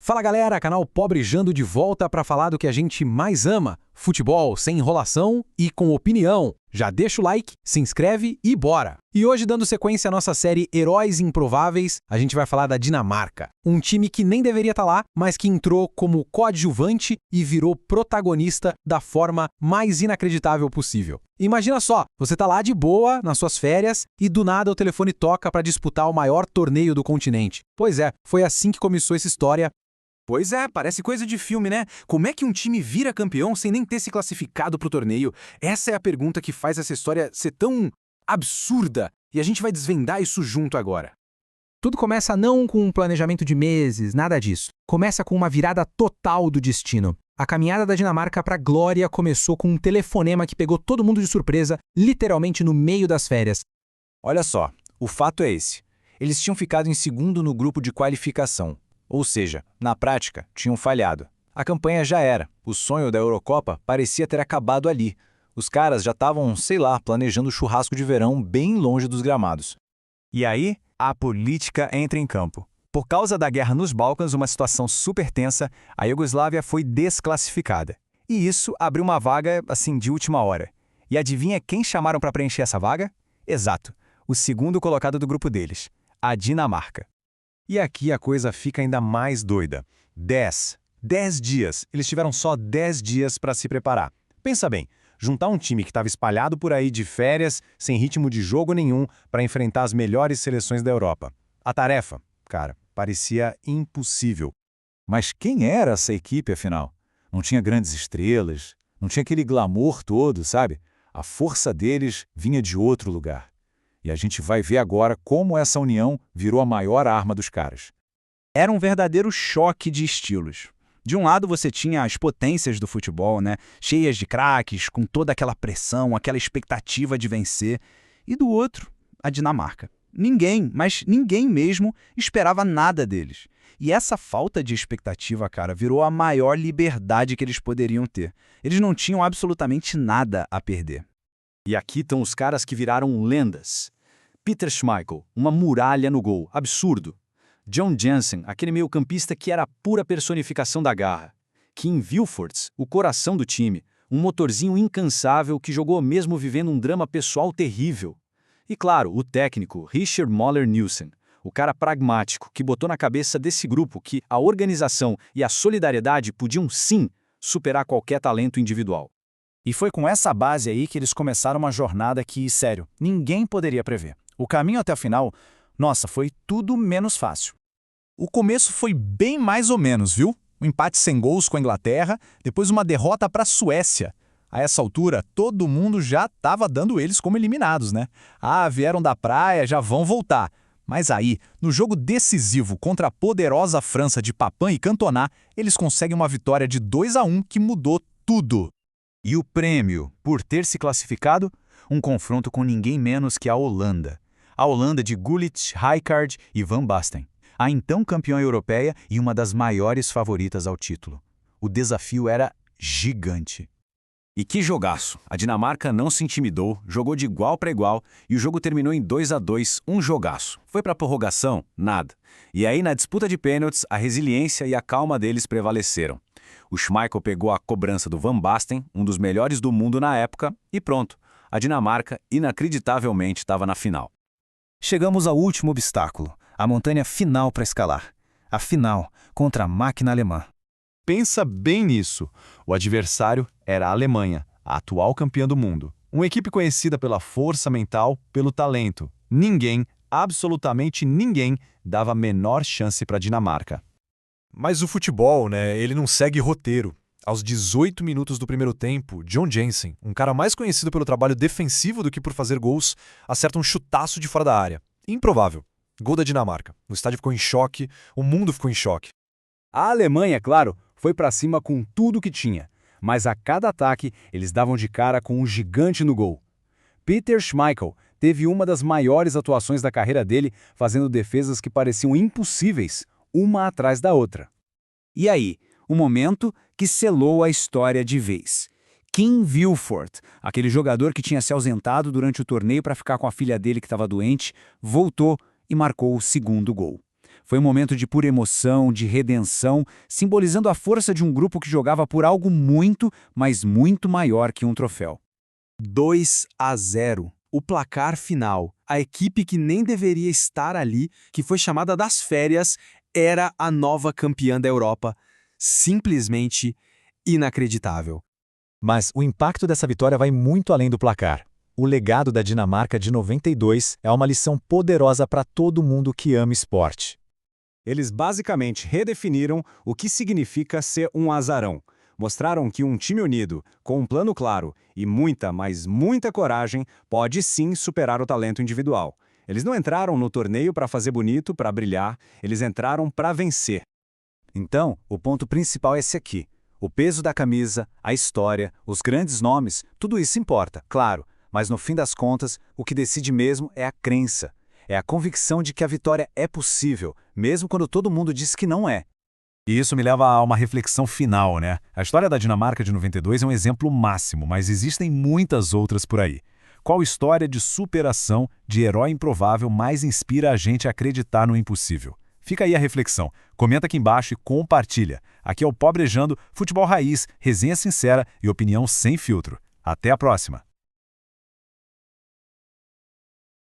Fala galera, canal Pobrejando de volta para falar do que a gente mais ama, futebol sem enrolação e com opinião. Já deixa o like, se inscreve e bora! E hoje, dando sequência à nossa série Heróis Improváveis, a gente vai falar da Dinamarca. Um time que nem deveria estar lá, mas que entrou como coadjuvante e virou protagonista da forma mais inacreditável possível. Imagina só, você tá lá de boa, nas suas férias, e do nada o telefone toca para disputar o maior torneio do continente. Pois é, foi assim que começou essa história. Pois é, parece coisa de filme, né? Como é que um time vira campeão sem nem ter se classificado pro torneio? Essa é a pergunta que faz essa história ser tão absurda. E a gente vai desvendar isso junto agora. Tudo começa não com um planejamento de meses, nada disso. Começa com uma virada total do destino. A caminhada da Dinamarca para a glória começou com um telefonema que pegou todo mundo de surpresa, literalmente no meio das férias. Olha só, o fato é esse. Eles tinham ficado em segundo no grupo de qualificação. Ou seja, na prática, tinham falhado. A campanha já era. O sonho da Eurocopa parecia ter acabado ali. Os caras já estavam, sei lá, planejando churrasco de verão bem longe dos gramados. E aí, a política entra em campo. Por causa da guerra nos Balcãs, uma situação super tensa, a Iugoslávia foi desclassificada. E isso abriu uma vaga, assim, de última hora. E adivinha quem chamaram para preencher essa vaga? Exato, o segundo colocado do grupo deles, a Dinamarca. E aqui a coisa fica ainda mais doida. 10 dias. Eles tiveram só 10 dias para se preparar. Pensa bem, juntar um time que estava espalhado por aí de férias, sem ritmo de jogo nenhum, para enfrentar as melhores seleções da Europa. A tarefa, cara, parecia impossível. Mas quem era essa equipe, afinal? Não tinha grandes estrelas, não tinha aquele glamour todo, sabe? A força deles vinha de outro lugar. E a gente vai ver agora como essa união virou a maior arma dos caras. Era um verdadeiro choque de estilos. De um lado você tinha as potências do futebol, né? Cheias de craques, com toda aquela pressão, aquela expectativa de vencer. E do outro, a Dinamarca. Ninguém, mas ninguém mesmo, esperava nada deles. E essa falta de expectativa, cara, virou a maior liberdade que eles poderiam ter. Eles não tinham absolutamente nada a perder. E aqui estão os caras que viraram lendas. Peter Schmeichel, uma muralha no gol, absurdo. John Jensen, aquele meio-campista que era a pura personificação da garra. Kim Vilforts, o coração do time, um motorzinho incansável que jogou mesmo vivendo um drama pessoal terrível. E claro, o técnico Richard Møller Nielsen, o cara pragmático que botou na cabeça desse grupo que a organização e a solidariedade podiam sim superar qualquer talento individual. E foi com essa base aí que eles começaram uma jornada que, sério, ninguém poderia prever. O caminho até a final, nossa, foi tudo menos fácil. O começo foi bem mais ou menos, viu? Um empate sem gols com a Inglaterra, depois uma derrota para a Suécia. A essa altura, todo mundo já estava dando eles como eliminados, né? Ah, vieram da praia, já vão voltar. Mas aí, no jogo decisivo contra a poderosa França de Papin e Cantona, eles conseguem uma vitória de 2-1 que mudou tudo. E o prêmio, por ter se classificado, um confronto com ninguém menos que a Holanda. A Holanda de Gullit, Rijkaard e Van Basten, a então campeã europeia e uma das maiores favoritas ao título. O desafio era gigante. E que jogaço! A Dinamarca não se intimidou, jogou de igual para igual e o jogo terminou em 2-2, um jogaço. Foi para a prorrogação? Nada. E aí, na disputa de pênaltis, a resiliência e a calma deles prevaleceram. O Schmeichel pegou a cobrança do Van Basten, um dos melhores do mundo na época, e pronto. A Dinamarca, inacreditavelmente, estava na final. Chegamos ao último obstáculo, a montanha final para escalar. A final contra a máquina alemã. Pensa bem nisso. O adversário era a Alemanha, a atual campeã do mundo. Uma equipe conhecida pela força mental, pelo talento. Ninguém, absolutamente ninguém, dava a menor chance para a Dinamarca. Mas o futebol, né, ele não segue roteiro. Aos 18 minutos do primeiro tempo, John Jensen, um cara mais conhecido pelo trabalho defensivo do que por fazer gols, acerta um chutaço de fora da área. Improvável. Gol da Dinamarca. O estádio ficou em choque, o mundo ficou em choque. A Alemanha, claro, foi para cima com tudo que tinha. Mas a cada ataque, eles davam de cara com um gigante no gol. Peter Schmeichel teve uma das maiores atuações da carreira dele, fazendo defesas que pareciam impossíveis, uma atrás da outra. E aí, o momento que selou a história de vez. Kim Vilfort, aquele jogador que tinha se ausentado durante o torneio para ficar com a filha dele que estava doente, voltou e marcou o segundo gol. Foi um momento de pura emoção, de redenção, simbolizando a força de um grupo que jogava por algo muito, mas muito maior que um troféu. 2-0. O placar final. A equipe que nem deveria estar ali, que foi chamada das férias, era a nova campeã da Europa. Simplesmente inacreditável. Mas o impacto dessa vitória vai muito além do placar. O legado da Dinamarca de 92 é uma lição poderosa para todo mundo que ama esporte. Eles basicamente redefiniram o que significa ser um azarão. Mostraram que um time unido, com um plano claro e muita, mas muita coragem, pode sim superar o talento individual. Eles não entraram no torneio para fazer bonito, para brilhar, eles entraram para vencer. Então, o ponto principal é esse aqui. O peso da camisa, a história, os grandes nomes, tudo isso importa, claro, mas no fim das contas, o que decide mesmo é a crença. É a convicção de que a vitória é possível, mesmo quando todo mundo diz que não é. E isso me leva a uma reflexão final, né? A história da Dinamarca de 92 é um exemplo máximo, mas existem muitas outras por aí. Qual história de superação, de herói improvável mais inspira a gente a acreditar no impossível? Fica aí a reflexão. Comenta aqui embaixo e compartilha. Aqui é o Pobrejando, futebol raiz, resenha sincera e opinião sem filtro. Até a próxima!